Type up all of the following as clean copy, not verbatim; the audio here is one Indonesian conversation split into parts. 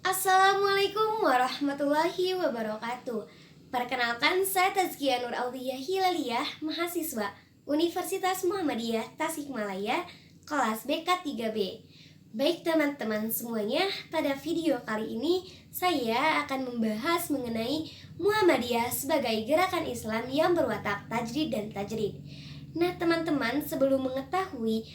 Assalamualaikum warahmatullahi wabarakatuh. Perkenalkan, saya Tazkiyah Nur Audiyah Hilaliyah, mahasiswa Universitas Muhammadiyah Tasikmalaya, kelas BK 3B. Baik teman-teman semuanya, pada video kali ini saya akan membahas mengenai Muhammadiyah sebagai gerakan Islam yang berwatak tajdid dan tajrid. Nah teman-teman, sebelum mengetahui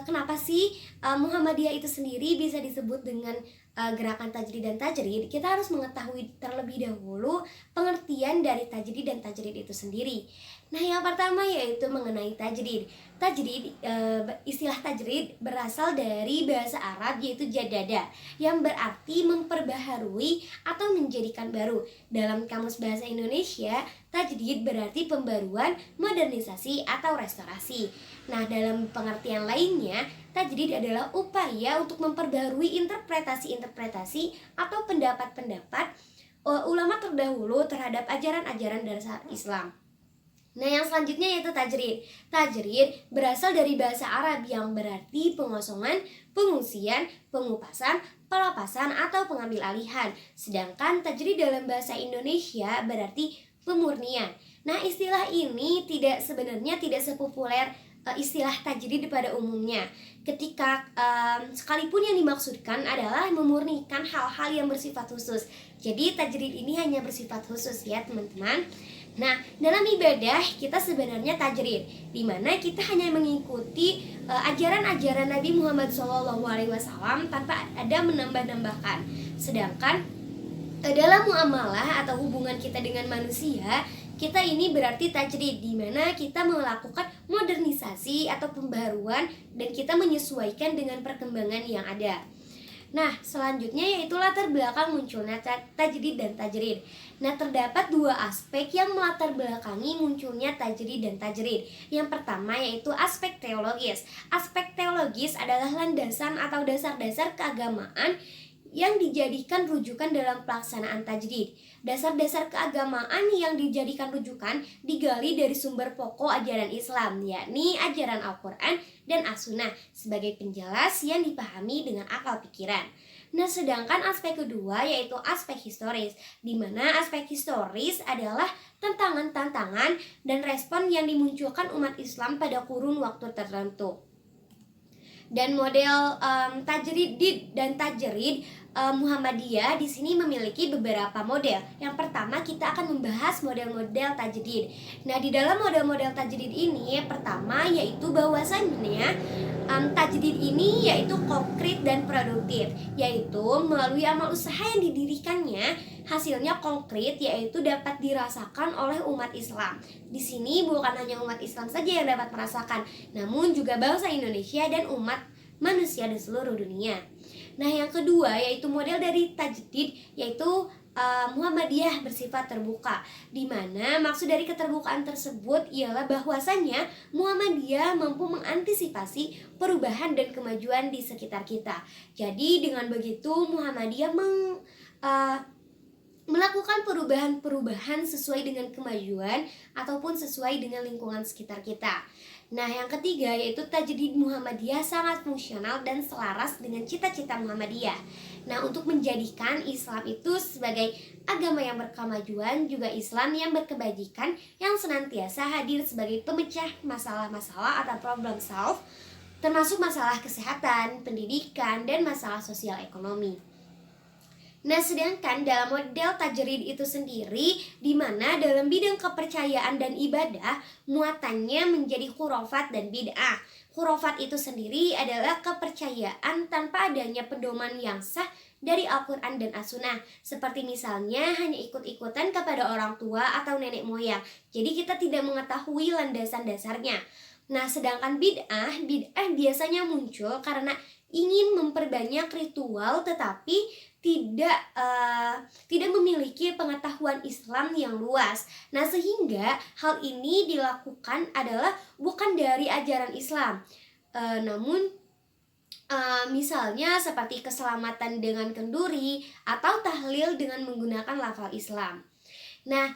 kenapa sih Muhammadiyah itu sendiri bisa disebut dengan gerakan tajdid dan tajrid, kita harus mengetahui terlebih dahulu pengertian dari tajdid dan tajrid itu sendiri. Nah yang pertama yaitu mengenai tajdid. Istilah tajdid berasal dari bahasa Arab yaitu jadada, yang berarti memperbaharui atau menjadikan baru. Dalam Kamus Bahasa Indonesia, tajdid berarti pembaruan, modernisasi, atau restorasi. Nah, dalam pengertian lainnya, tajdid adalah upaya untuk memperbarui interpretasi-interpretasi atau pendapat-pendapat ulama terdahulu terhadap ajaran-ajaran dasar Islam. Nah, yang selanjutnya yaitu tajrid. Tajrid berasal dari bahasa Arab yang berarti pengosongan, pengungsian, pengupasan, pelepasan, atau pengambil alihan. Sedangkan tajrid dalam bahasa Indonesia berarti pemurnian. Nah, istilah ini sebenarnya tidak sepopuler istilah tajrid pada umumnya. Ketika sekalipun yang dimaksudkan adalah memurnikan hal-hal yang bersifat khusus. Jadi tajrid ini hanya bersifat khusus ya teman-teman. Nah, dalam ibadah kita sebenarnya tajrid, di mana kita hanya mengikuti ajaran-ajaran Nabi Muhammad SAW tanpa ada menambah-nambahkan. Sedangkan dalam muamalah atau hubungan kita dengan manusia, kita ini berarti tajrid, di mana kita melakukan modernisasi atau pembaruan dan kita menyesuaikan dengan perkembangan yang ada. Nah, selanjutnya yaitu latar belakang munculnya tajdid dan tajrid. Nah, terdapat dua aspek yang melatar belakangi munculnya tajdid dan tajrid. Yang pertama yaitu aspek teologis. Aspek teologis adalah landasan atau dasar-dasar keagamaan yang dijadikan rujukan dalam pelaksanaan tajdid. Dasar-dasar keagamaan yang dijadikan rujukan digali dari sumber pokok ajaran Islam, yakni ajaran Al-Quran dan As-Sunnah sebagai penjelas yang dipahami dengan akal pikiran. Nah, sedangkan aspek kedua yaitu aspek historis, di mana aspek historis adalah tantangan-tantangan dan respon yang dimunculkan umat Islam pada kurun waktu tertentu. Dan model tajdid dan tajrid Muhammadiyah di sini memiliki beberapa model. Yang pertama kita akan membahas model-model tajdid. Nah, di dalam model-model tajdid ini pertama yaitu bahwasannya tajdid ini yaitu konkret dan produktif, yaitu melalui amal usaha yang didirikannya hasilnya konkret, yaitu dapat dirasakan oleh umat Islam. Di sini bukan hanya umat Islam saja yang dapat merasakan, namun juga bangsa Indonesia dan umat manusia di seluruh dunia. Nah, yang kedua yaitu model dari tajdid yaitu Muhammadiyah bersifat terbuka, di mana maksud dari keterbukaan tersebut ialah bahwasannya Muhammadiyah mampu mengantisipasi perubahan dan kemajuan di sekitar kita. Jadi dengan begitu Muhammadiyah melakukan perubahan-perubahan sesuai dengan kemajuan ataupun sesuai dengan lingkungan sekitar kita. Nah, yang ketiga yaitu tajdid Muhammadiyah sangat fungsional dan selaras dengan cita-cita Muhammadiyah. Nah, untuk menjadikan Islam itu sebagai agama yang berkemajuan, juga Islam yang berkebajikan, yang senantiasa hadir sebagai pemecah masalah-masalah atau problem solve, termasuk masalah kesehatan, pendidikan, dan masalah sosial ekonomi. Nah, sedangkan dalam model tajrid itu sendiri, di mana dalam bidang kepercayaan dan ibadah, muatannya menjadi khurafat dan bid'ah. Khurafat itu sendiri adalah kepercayaan tanpa adanya pedoman yang sah dari Al-Quran dan As-Sunnah. Seperti misalnya hanya ikut-ikutan kepada orang tua atau nenek moyang. Jadi kita tidak mengetahui landasan dasarnya. Nah, sedangkan bid'ah biasanya muncul karena ingin memperbanyak ritual tetapi tidak memiliki pengetahuan Islam yang luas. Nah, sehingga hal ini dilakukan adalah bukan dari ajaran Islam, namun misalnya seperti keselamatan dengan kenduri atau tahlil dengan menggunakan lafal Islam. Nah,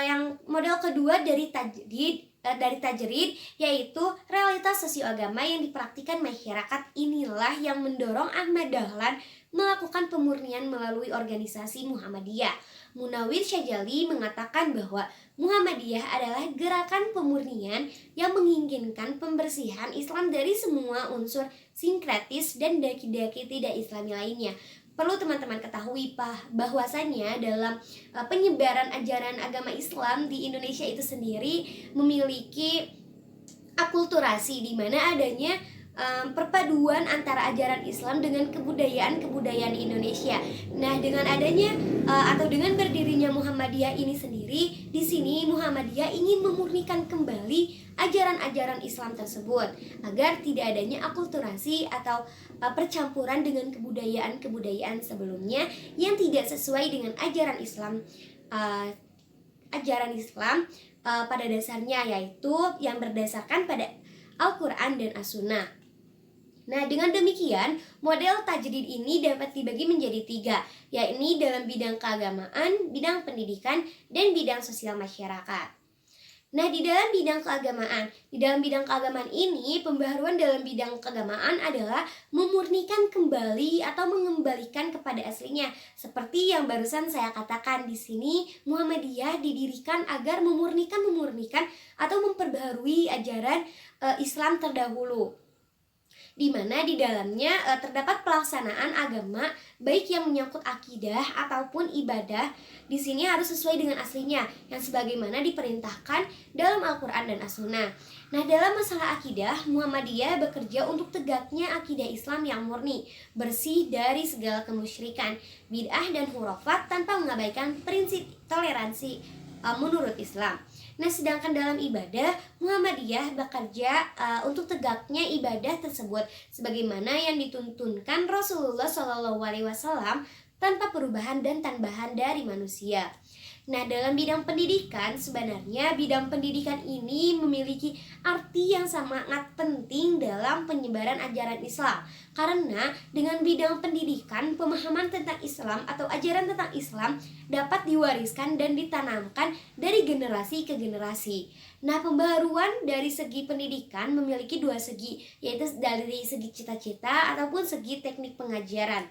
yang model kedua dari tajrid yaitu realitas sosioagama yang dipraktikkan masyarakat. Inilah yang mendorong Ahmad Dahlan melakukan pemurnian melalui organisasi Muhammadiyah. Munawir Syajali mengatakan bahwa Muhammadiyah adalah gerakan pemurnian yang menginginkan pembersihan Islam dari semua unsur sinkretis dan daki-daki tidak Islami lainnya. Perlu teman-teman ketahui bahwasannya dalam penyebaran ajaran agama Islam di Indonesia itu sendiri memiliki akulturasi, di mana adanya perpaduan antara ajaran Islam dengan kebudayaan di Indonesia. Nah, dengan adanya atau dengan berdirinya Muhammadiyah ini sendiri, di sini Muhammadiyah ingin memurnikan kembali ajaran-ajaran Islam tersebut agar tidak adanya akulturasi atau percampuran dengan kebudayaan sebelumnya yang tidak sesuai dengan ajaran Islam. Pada dasarnya, yaitu yang berdasarkan pada Al-Quran dan As-Sunnah. Nah, dengan demikian, model tajdid ini dapat dibagi menjadi 3, yakni dalam bidang keagamaan, bidang pendidikan, dan bidang sosial masyarakat. Nah, di dalam bidang keagamaan ini, pembaharuan dalam bidang keagamaan adalah memurnikan kembali atau mengembalikan kepada aslinya. Seperti yang barusan saya katakan di sini, Muhammadiyah didirikan agar memurnikan atau memperbaharui ajaran Islam terdahulu, di mana di dalamnya terdapat pelaksanaan agama baik yang menyangkut akidah ataupun ibadah di sini harus sesuai dengan aslinya yang sebagaimana diperintahkan dalam Al-Quran dan As-Sunnah. Nah, dalam masalah akidah, Muhammadiyah bekerja untuk tegaknya akidah Islam yang murni, bersih dari segala kemusyrikan, bid'ah dan hurafat tanpa mengabaikan prinsip toleransi menurut Islam. Nah, sedangkan dalam ibadah, Muhammadiyah bekerja untuk tegaknya ibadah tersebut sebagaimana yang dituntunkan Rasulullah SAW tanpa perubahan dan tambahan dari manusia. Nah, dalam bidang pendidikan, sebenarnya bidang pendidikan ini memiliki arti yang sangat penting dalam penyebaran ajaran Islam. Karena dengan bidang pendidikan, pemahaman tentang Islam atau ajaran tentang Islam dapat diwariskan dan ditanamkan dari generasi ke generasi. Nah, pembaharuan dari segi pendidikan memiliki 2 segi, yaitu dari segi cita-cita ataupun segi teknik pengajaran.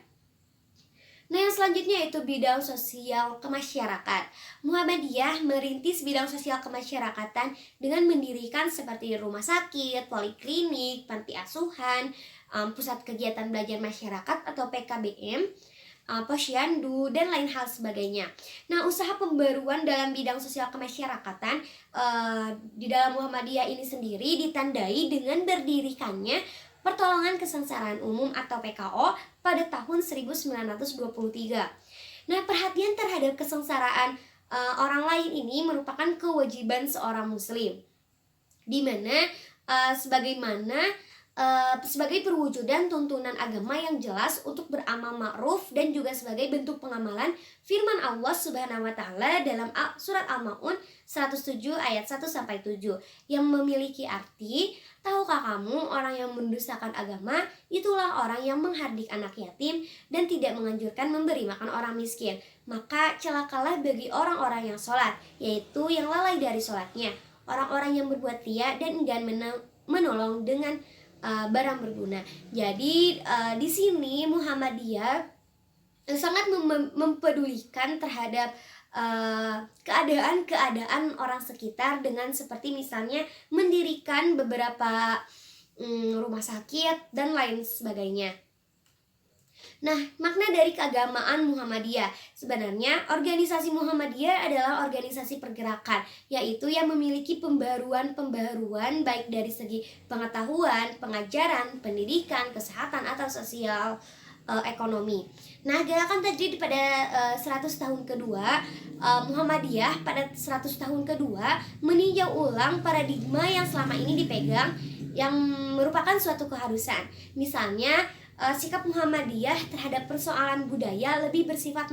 Nah, yang selanjutnya itu bidang sosial kemasyarakatan. Muhammadiyah merintis bidang sosial kemasyarakatan dengan mendirikan seperti rumah sakit, poliklinik, panti asuhan, pusat kegiatan belajar masyarakat atau PKBM, posyandu, dan lain hal sebagainya. Nah, usaha pembaruan dalam bidang sosial kemasyarakatan di dalam Muhammadiyah ini sendiri ditandai dengan berdirikannya Pertolongan Kesengsaraan Umum atau PKO pada tahun 1923. Nah, perhatian terhadap kesengsaraan orang lain ini merupakan kewajiban seorang muslim, di mana sebagai perwujudan tuntunan agama yang jelas untuk beramal ma'ruf dan juga sebagai bentuk pengamalan firman Allah Subhanahu wa taala dalam surat Al-Maun 107 ayat 1 sampai 7 yang memiliki arti, tahukah kamu orang yang mendustakan agama itulah orang yang menghardik anak yatim dan tidak menganjurkan memberi makan orang miskin. Maka celakalah bagi orang-orang yang sholat, yaitu yang lalai dari sholatnya, orang-orang yang berbuat ria dan enggan menolong dengan barang berguna. Jadi di sini Muhammadiyah sangat mempedulikan terhadap keadaan orang sekitar dengan seperti misalnya mendirikan beberapa rumah sakit dan lain sebagainya. Nah, makna dari keagamaan Muhammadiyah. Sebenarnya organisasi Muhammadiyah adalah organisasi pergerakan, yaitu yang memiliki pembaruan baik dari segi pengetahuan, pengajaran, pendidikan, kesehatan atau sosial ekonomi. Nah, gerakan tajdid pada 100 tahun kedua Muhammadiyah pada 100 tahun kedua meninjau ulang paradigma yang selama ini dipegang yang merupakan suatu keharusan. Misalnya sikap Muhammadiyah terhadap persoalan budaya lebih bersifat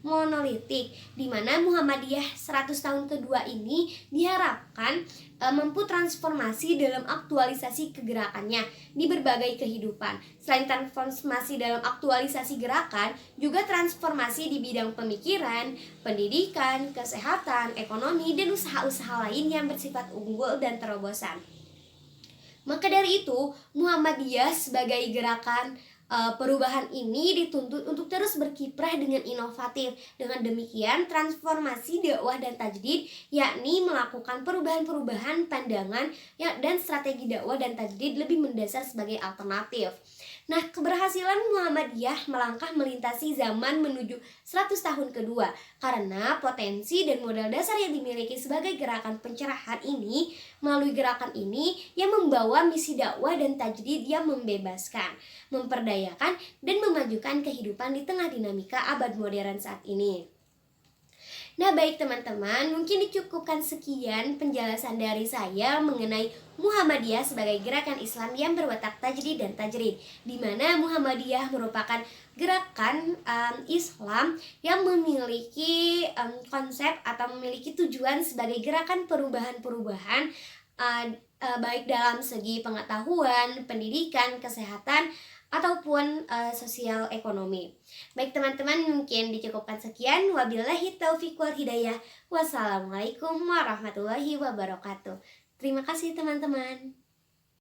monolitik, di mana Muhammadiyah 100 tahun kedua ini diharapkan mampu transformasi dalam aktualisasi kegerakannya di berbagai kehidupan. Selain transformasi dalam aktualisasi gerakan, juga transformasi di bidang pemikiran, pendidikan, kesehatan, ekonomi, dan usaha-usaha lain yang bersifat unggul dan terobosan. Maka dari itu, Muhammadiyah sebagai gerakan perubahan ini dituntut untuk terus berkiprah dengan inovatif. Dengan demikian, transformasi dakwah dan tajdid yakni melakukan perubahan-perubahan pandangan dan strategi dakwah dan tajdid lebih mendasar sebagai alternatif. Nah, keberhasilan Muhammadiyah melangkah melintasi zaman menuju 100 tahun kedua karena potensi dan modal dasar yang dimiliki sebagai gerakan pencerahan ini melalui gerakan ini yang membawa misi dakwah dan tajdid yang membebaskan, memperdayakan, dan memajukan kehidupan di tengah dinamika abad modern saat ini. Nah, baik teman-teman, mungkin dicukupkan sekian penjelasan dari saya mengenai Muhammadiyah sebagai gerakan Islam yang berwatak tajdid dan tajrid, di mana Muhammadiyah merupakan gerakan Islam yang memiliki konsep atau memiliki tujuan sebagai gerakan perubahan-perubahan baik dalam segi pengetahuan, pendidikan, kesehatan, ataupun sosial ekonomi. Baik teman-teman, mungkin dicukupkan sekian. Wabillahi taufiq wal hidayah. Wassalamualaikum warahmatullahi wabarakatuh. Terima kasih teman-teman.